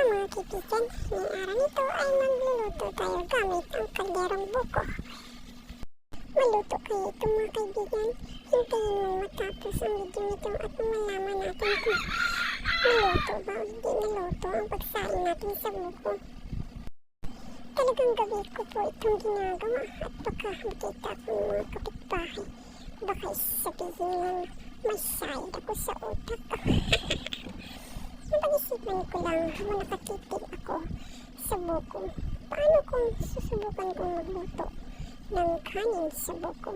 mga kaibigan, ngayong araw nito ay magluluto tayo gamit ang kalderong buko. Maluto kayo ito mga kaibigan, hintayin mo matapos ang video nito at malaman natin kung naluto ba o hindi naluto ang pagsain natin sa buko. Talagang gabi ko po itong ginagawa at baka makita ko ng mga kapitbahay. Baka sabihin lang may sayad ako sa utak. Napag-isipan ko lang habang nakatitig ako sa buko. Paano kung susubukan kong magluto ng kanin sa buko?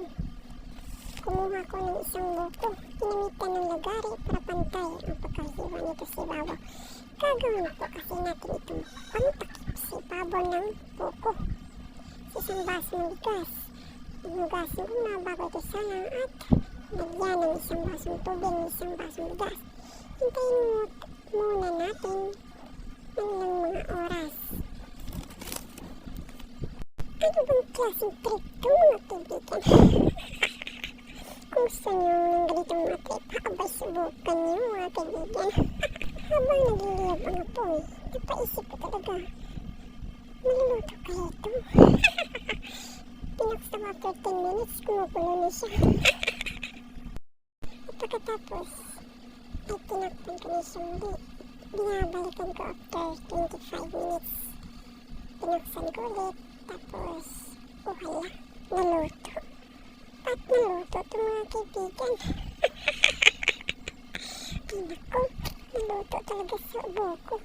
Kumuha ko ng isang buko, ginamitan ng lagari para pantay ang pagkahiwa nito sa ibabaw. Gagawin po kasi natin itong pantakip sa ibabaw ng buko. Sa isang baso ng bigas, inugasin ko na bago ito salang at lagyan ng isang basong tubig ng isang basong bigas. Hintayin muna natin ng mga oras. Ano bang klaseng trick ito mga kaibigan? Kung gusto nyo ng ganitong mga trick, abay subukan nyo mga kaibigan. Habang nagliliyab ang apoy, napaisip ko talaga, maluluto kaya ito. Pinaksa mga 13 minutes, kumukulo na siya. At pagkatapos, ay tinakpan ko na siya muli. Binabalikan ko after 25 minutes. Pinaksan ko ulit, tapos uhala, naluto. At naluto ito mga kaibigan. Ay naku, naluto talaga sa buko.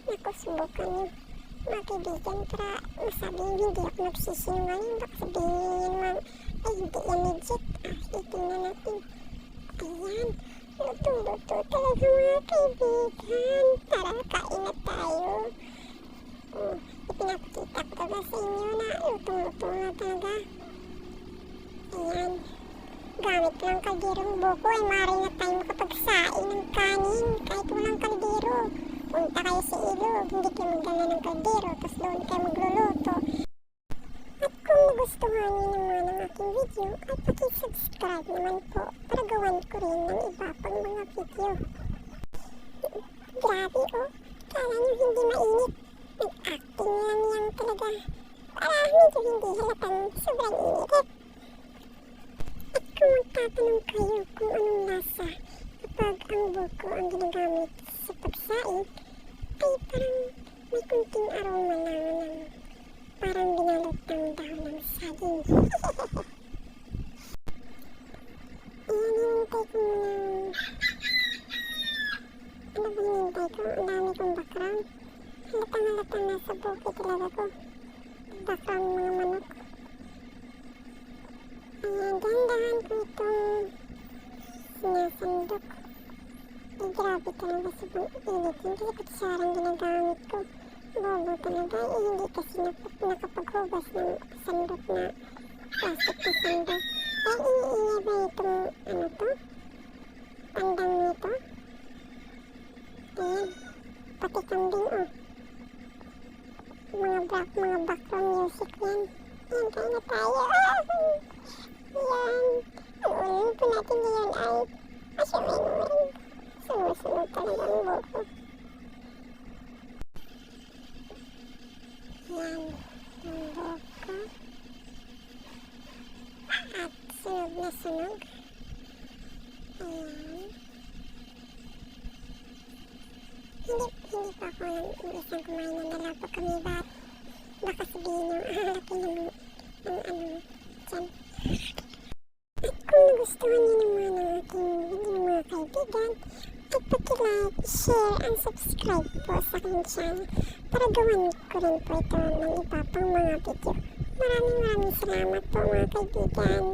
Naku, subukan nyo mga kaibigan para masabi hindi ako nagsisinungaling. Baka sabihin nyo naman, ay hindi yan legit. Itingnan natin. Ayan, luto-luto talaga mga kaibigan. Tara, kain na tayo. Ipinapakita ko talaga sa inyo na lutong-luto na talaga. Ayan, gamit lang kalderong buko ay maaari na tayo makapagsain ng kanin kahit walang kaldero. Punta kayo sa ilog, hindi kayo magdala ng kaldero, tapos doon kayo magluluto. At kung nagustuhan niyo naman ang aking video, ay pakisubscribe naman po para gawan ko rin ng iba pang mga video. Grabe oh, kala nyo hindi mainit. Nag-acting lang yan talaga para medyo hindi halatang sobrang init. At kung magtatanong kayo kung anong lasa kapag ang buko ang ginagamit sa pagsain, ay parang may kunting aroma lang ng parang binalot ng dahon ng saging. Ayan, hinintay ko muna. Ano ba hinintay ko? Ang dami kong background. Halatang nasa bukid talaga ko. Background mga manok. Ayan, dahan-dahan ko itong sinasandok. Ay, grabe talaga sobrang initin. Kasi kutsarang ginagamit ko. Bobo talaga. Hindi kasi nakapaghugas ng sandok na plastic na sandok. Ay, iniingay ba itong ano to? Pandang nito? Ayan. Pati kambing oh. Mga background music yan. Ayan, kaya na tayo. Ayan. Ang ulo po natin ngayon ay asyawin. Sunod talaga ang buko. Ayan. Ang buko. At sunog na sunog. Ayan. Hindi pa ako isang kumain ng dalaw pa kami baka sabihin nyo laki ng dyan. At kung nagustuhan nyo naman ang aking video mga kaibigan, ay paki-like, share, and subscribe po sa aking channel para gawan ko rin po ito ng iba pang mga video. Maraming salamat po mga kaibigan.